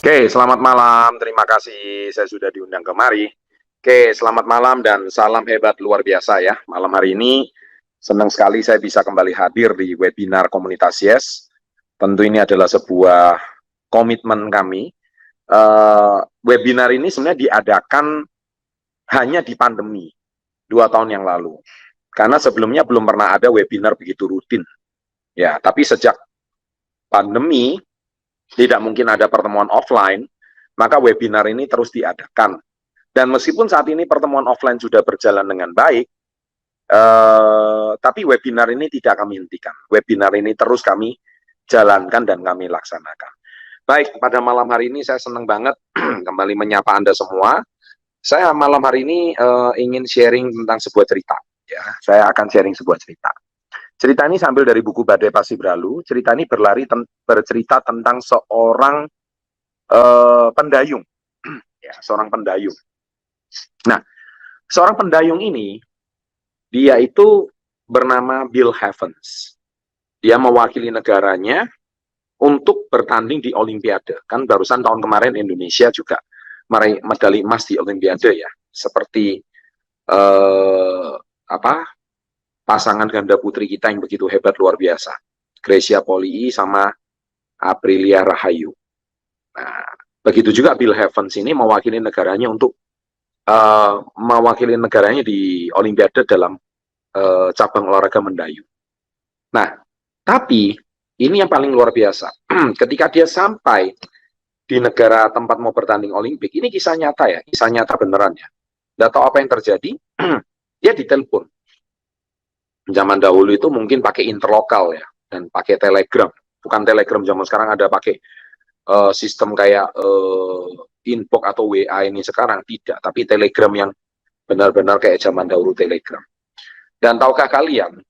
Oke, selamat malam. Terima kasih saya sudah diundang kemari. Oke, selamat malam dan salam hebat luar biasa ya. Malam hari ini senang sekali saya bisa kembali hadir di webinar Komunitas Yes. Tentu ini adalah sebuah komitmen kami. Webinar ini sebenarnya diadakan hanya di pandemi 2 tahun yang lalu. Karena sebelumnya belum pernah ada webinar begitu rutin. Ya, tapi sejak pandemi tidak mungkin ada pertemuan offline, maka webinar ini terus diadakan. Dan meskipun saat ini pertemuan offline sudah berjalan dengan baik, tapi webinar ini tidak kami hentikan. Webinar ini terus kami jalankan dan kami laksanakan. Baik, pada malam hari ini saya senang banget kembali menyapa Anda semua. Saya malam hari ini ingin sharing tentang sebuah cerita. Ya, saya akan sharing sebuah cerita. Cerita ini sambil dari buku Badai Pasti Berlalu. Cerita ini bercerita tentang seorang pendayung, ya, seorang pendayung. Nah, seorang pendayung ini dia itu bernama Bill Evans. Dia mewakili negaranya untuk bertanding di Olimpiade. Kan barusan tahun kemarin Indonesia juga meraih medali emas di Olimpiade ya. Seperti pasangan ganda putri kita yang begitu hebat luar biasa. Grecia Poli sama Aprilia Rahayu. Nah, begitu juga Bill Evans ini mewakili negaranya untuk mewakili negaranya di Olimpiade dalam cabang olahraga mendayung. Nah, tapi ini yang paling luar biasa. Ketika dia sampai di negara tempat mau bertanding Olimpik, ini kisah nyata ya, kisah nyata beneran ya. Nggak tahu apa yang terjadi, dia ditelepon. Zaman dahulu itu mungkin pakai interlokal ya, dan pakai telegram. Bukan telegram zaman sekarang ada pakai sistem kayak inbox atau WA ini sekarang, tidak. Tapi telegram yang benar-benar kayak zaman dahulu telegram. Dan tahukah kalian,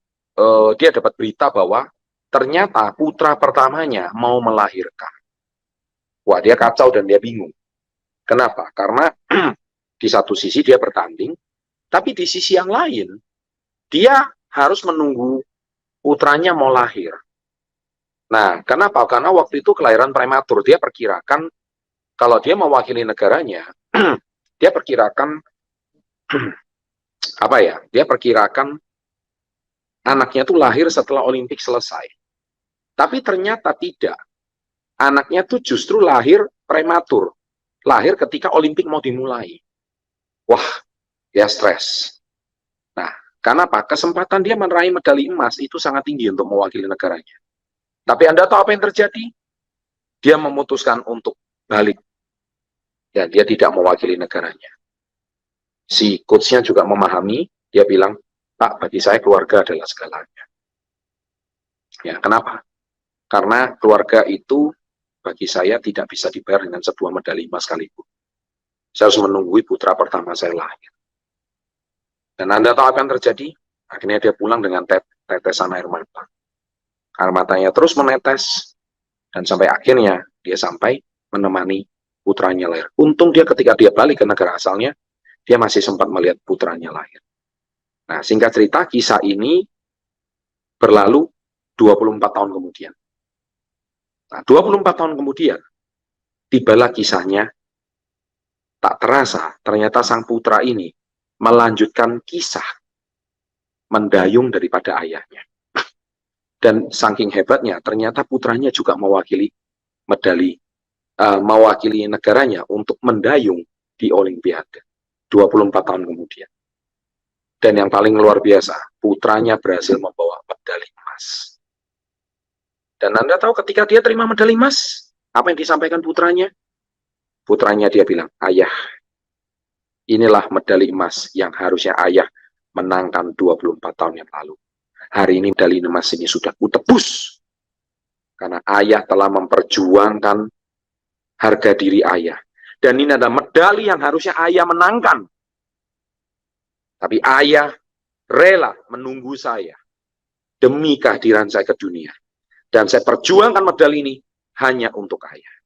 dia dapat berita bahwa ternyata putra pertamanya mau melahirkan. Wah, dia kacau dan dia bingung. Kenapa? Karena di satu sisi dia bertanding, tapi di sisi yang lain, dia harus menunggu putranya mau lahir. Nah, kenapa? Karena waktu itu kelahiran prematur. Dia perkirakan, kalau dia mewakili negaranya, dia perkirakan, dia perkirakan anaknya tuh lahir setelah Olimpik selesai. Tapi ternyata tidak. Anaknya tuh justru lahir prematur. Lahir ketika Olimpik mau dimulai. Wah, dia stres. Nah, kenapa? Kesempatan dia meraih medali emas itu sangat tinggi untuk mewakili negaranya. Tapi Anda tahu apa yang terjadi? Dia memutuskan untuk balik. Ya, dia tidak mewakili negaranya. Si coachnya juga memahami, dia bilang, Pak, bagi saya keluarga adalah segalanya. Ya, kenapa? Karena keluarga itu bagi saya tidak bisa dibayar dengan sebuah medali emas sekalipun. Saya harus menunggu putra pertama saya lahir. Dan Anda tahu apa yang terjadi? Akhirnya dia pulang dengan tetesan air mata. Air matanya terus menetes, dan sampai akhirnya dia sampai menemani putranya lahir. Untung dia ketika dia balik ke negara asalnya, dia masih sempat melihat putranya lahir. Nah, singkat cerita, kisah ini berlalu 24 tahun kemudian. Nah, 24 tahun kemudian, tibalah kisahnya. Tak terasa, ternyata sang putra ini melanjutkan kisah mendayung daripada ayahnya. Dan saking hebatnya, ternyata putranya juga mewakili mewakili negaranya untuk mendayung di Olimpiade 24 tahun kemudian. Dan yang paling luar biasa, putranya berhasil membawa medali emas. Dan Anda tahu ketika dia terima medali emas, apa yang disampaikan putranya? Putranya dia bilang, ayah, inilah medali emas yang harusnya ayah menangkan 24 tahun yang lalu. Hari ini medali emas ini sudah kutebus. Karena ayah telah memperjuangkan harga diri ayah. Dan ini adalah medali yang harusnya ayah menangkan. Tapi ayah rela menunggu saya demi kehadiran saya ke dunia. Dan saya perjuangkan medali ini hanya untuk ayah.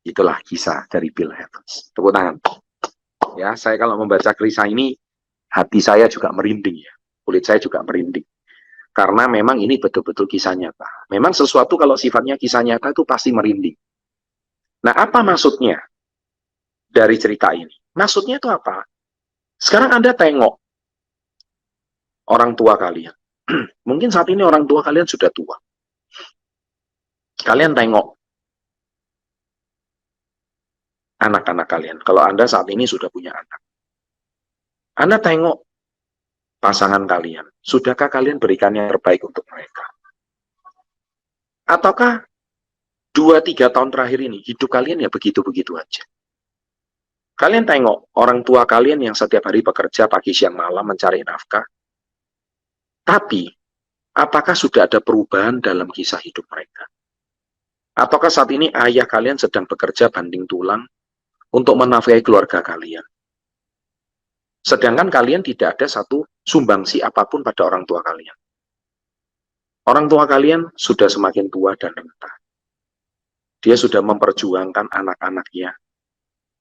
Itulah kisah dari Bill Evans. Tepuk tangan. Ya, saya kalau membaca kisah ini, hati saya juga merinding ya. Kulit saya juga merinding. Karena memang ini betul-betul kisah nyata. Memang sesuatu kalau sifatnya kisah nyata itu pasti merinding. Nah, apa maksudnya dari cerita ini? Maksudnya itu apa? Sekarang Anda tengok orang tua kalian. Mungkin saat ini orang tua kalian sudah tua. Kalian tengok anak-anak kalian. Kalau Anda saat ini sudah punya anak. Anda tengok pasangan kalian. Sudahkah kalian berikan yang terbaik untuk mereka? Ataukah 2-3 tahun terakhir ini, hidup kalian ya begitu-begitu aja? Kalian tengok orang tua kalian yang setiap hari bekerja pagi, siang, malam mencari nafkah. Tapi, apakah sudah ada perubahan dalam kisah hidup mereka? Ataukah saat ini ayah kalian sedang bekerja banting tulang untuk menafkahi keluarga kalian? Sedangkan kalian tidak ada satu sumbangsi apapun pada orang tua kalian. Orang tua kalian sudah semakin tua dan renta. Dia sudah memperjuangkan anak-anaknya.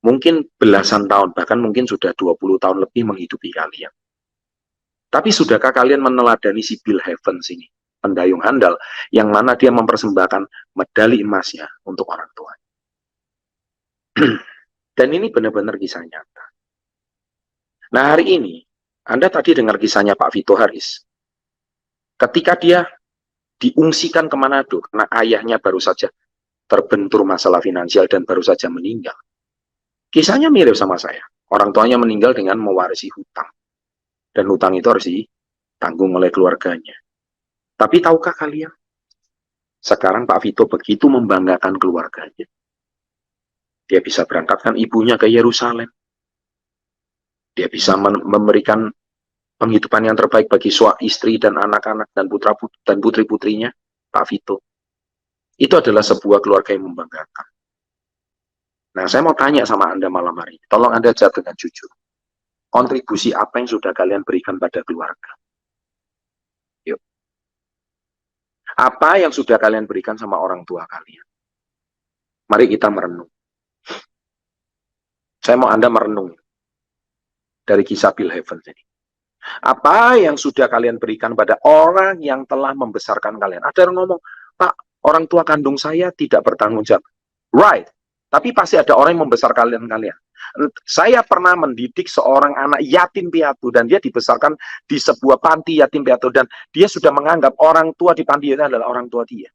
Mungkin belasan tahun, bahkan mungkin sudah 20 tahun lebih menghidupi kalian. Tapi sudahkah kalian meneladani si Bill Evans ini, pendayung handal, yang mana dia mempersembahkan medali emasnya untuk orang tua? Dan ini benar-benar kisah nyata. Nah, hari ini, Anda tadi dengar kisahnya Pak Vito Haris. Ketika dia diungsikan ke Manado, karena ayahnya baru saja terbentur masalah finansial dan baru saja meninggal. Kisahnya mirip sama saya. Orang tuanya meninggal dengan mewarisi hutang. Dan hutang itu harus ditanggung oleh keluarganya. Tapi tahukah kalian? Sekarang Pak Vito begitu membanggakan keluarganya. Dia bisa berangkatkan ibunya ke Yerusalem. Dia bisa memberikan penghidupan yang terbaik bagi istri dan anak-anak dan putri-putrinya, Pak Vito. Itu adalah sebuah keluarga yang membanggakan. Nah, saya mau tanya sama Anda malam hari ini. Tolong Anda jawab dengan jujur. Kontribusi apa yang sudah kalian berikan pada keluarga? Yuk. Apa yang sudah kalian berikan sama orang tua kalian? Mari kita merenung. Saya mau Anda merenung dari kisah Bill Evans ini. Apa yang sudah kalian berikan pada orang yang telah membesarkan kalian? Ada yang ngomong, Pak, orang tua kandung saya tidak bertanggung jawab. Right. Tapi pasti ada orang yang membesarkan kalian. Saya pernah mendidik seorang anak yatim piatu dan dia dibesarkan di sebuah panti yatim piatu dan dia sudah menganggap orang tua di panti itu adalah orang tua dia.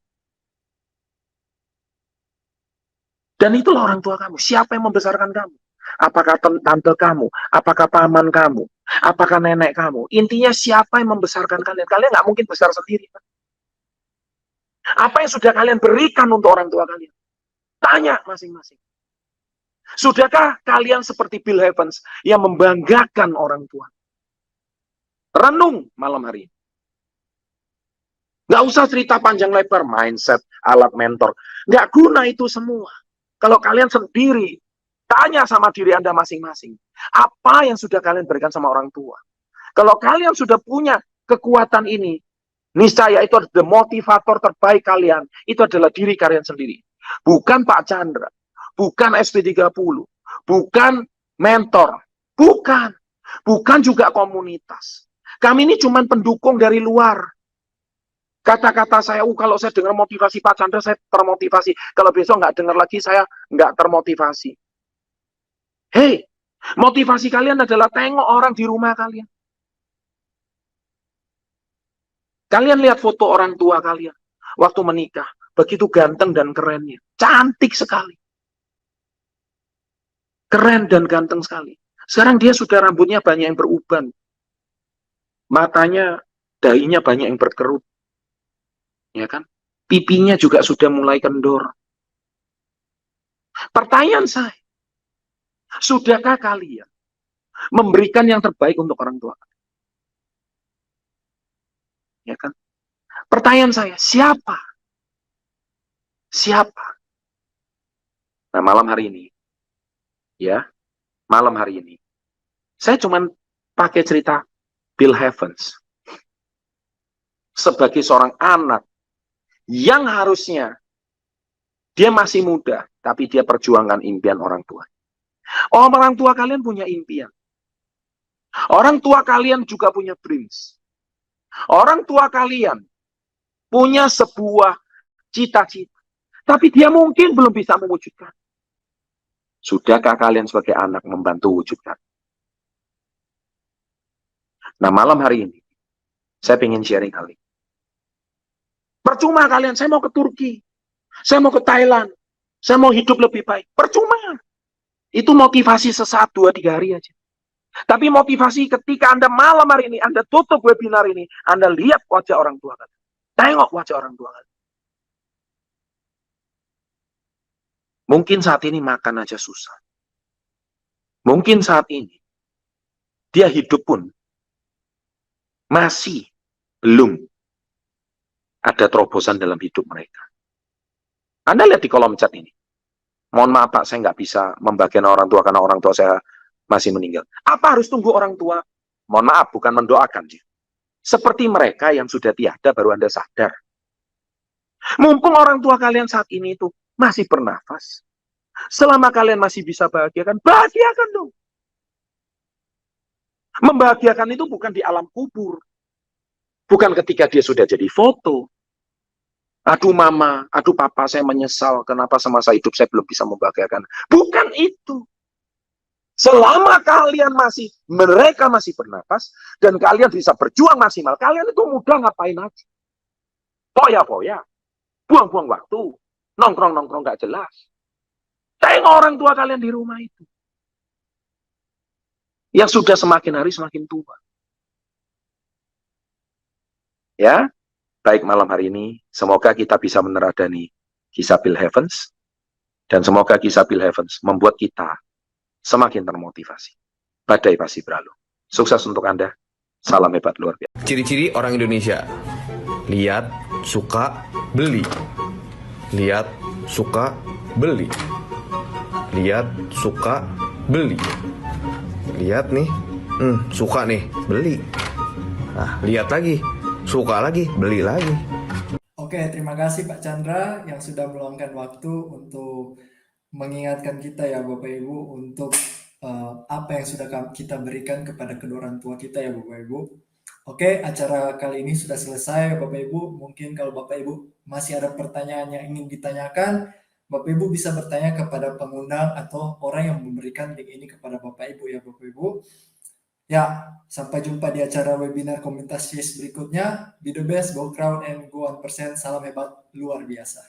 Dan itulah orang tua kamu. Siapa yang membesarkan kamu? Apakah tante kamu? Apakah paman kamu? Apakah nenek kamu? Intinya siapa yang membesarkan kalian? Kalian nggak mungkin besar sendiri. Apa yang sudah kalian berikan untuk orang tua kalian? Tanya masing-masing. Sudahkah kalian seperti Bill Evans yang membanggakan orang tua? Renung malam hari ini. Nggak usah cerita panjang lebar, mindset, alat mentor. Nggak guna itu semua. Kalau kalian sendiri, tanya sama diri Anda masing-masing. Apa yang sudah kalian berikan sama orang tua? Kalau kalian sudah punya kekuatan ini, niscaya itu adalah motivator terbaik kalian. Itu adalah diri kalian sendiri. Bukan Pak Chandra, bukan SP30, bukan mentor, bukan juga komunitas. Kami ini cuma pendukung dari luar. Kata-kata saya, kalau saya dengar motivasi Pak Chandra, saya termotivasi. Kalau besok nggak dengar lagi, saya nggak termotivasi. Hei, motivasi kalian adalah tengok orang di rumah kalian. Kalian lihat foto orang tua kalian waktu menikah. Begitu ganteng dan kerennya. Cantik sekali. Keren dan ganteng sekali. Sekarang dia sudah rambutnya banyak yang beruban. Matanya, dahinya banyak yang berkerut. Ya kan? Pipinya juga sudah mulai kendor. Pertanyaan saya, sudahkah kalian memberikan yang terbaik untuk orang tua? Ya kan? Pertanyaan saya, siapa? Siapa? Nah, malam hari ini, ya, malam hari ini, saya cuma pakai cerita Bill Evans sebagai seorang anak yang harusnya dia masih muda, tapi dia perjuangkan impian orang tua. Orang tua kalian punya impian. Orang tua kalian juga punya dreams. Orang tua kalian punya sebuah cita-cita. Tapi dia mungkin belum bisa mewujudkan. Sudahkah kalian sebagai anak membantu wujudkan? Nah, malam hari ini, saya ingin sharing hal ini. Percuma kalian, saya mau ke Turki, saya mau ke Thailand, saya mau hidup lebih baik. Percuma. Itu motivasi sesaat 2-3 hari aja. Tapi motivasi ketika Anda malam hari ini, Anda tutup webinar ini, Anda lihat wajah orang tua kalian. Tengok wajah orang tua kalian. Mungkin saat ini makan aja susah. Mungkin saat ini, dia hidup pun masih belum ada terobosan dalam hidup mereka. Anda lihat di kolom chat ini. Mohon maaf Pak, saya nggak bisa membagikan orang tua karena orang tua saya masih meninggal. Apa harus tunggu orang tua? Mohon maaf, bukan mendoakan. Seperti mereka yang sudah tiada baru Anda sadar. Mumpung orang tua kalian saat ini itu masih bernafas. Selama kalian masih bisa bahagiakan, bahagiakan dong. Membahagiakan itu bukan di alam kubur. Bukan ketika dia sudah jadi foto. Aduh mama, aduh papa, saya menyesal kenapa semasa hidup saya belum bisa membahagiakan. Bukan itu. Selama kalian mereka masih bernafas, dan kalian bisa berjuang maksimal, kalian itu mudah ngapain aja. Poya-poya, buang-buang waktu, nongkrong-nongkrong gak jelas. Tengok orang tua kalian di rumah itu. Yang sudah semakin hari semakin tua. Ya, baik malam hari ini, semoga kita bisa meneladani kisah Bill Heavens, dan semoga kisah Bill Heavens membuat kita semakin termotivasi. Badai pasti berlalu. Sukses untuk Anda. Salam hebat luar biasa. Ciri-ciri orang Indonesia: lihat, suka, beli. Lihat, suka, beli. Lihat, suka, beli. Lihat nih, suka nih, beli. Nah, lihat lagi, suka lagi, beli lagi. Oke, terima kasih Pak Chandra yang sudah meluangkan waktu untuk mengingatkan kita ya Bapak Ibu untuk apa yang sudah kita berikan kepada kedua orang tua kita ya Bapak Ibu. Oke, acara kali ini sudah selesai Bapak Ibu. Mungkin kalau Bapak Ibu masih ada pertanyaan yang ingin ditanyakan, Bapak Ibu bisa bertanya kepada pengundang atau orang yang memberikan link ini kepada Bapak Ibu ya Bapak Ibu. Ya, sampai jumpa di acara webinar komunitas CIS berikutnya. Be the best, go crowd, and go on percent. Salam hebat luar biasa.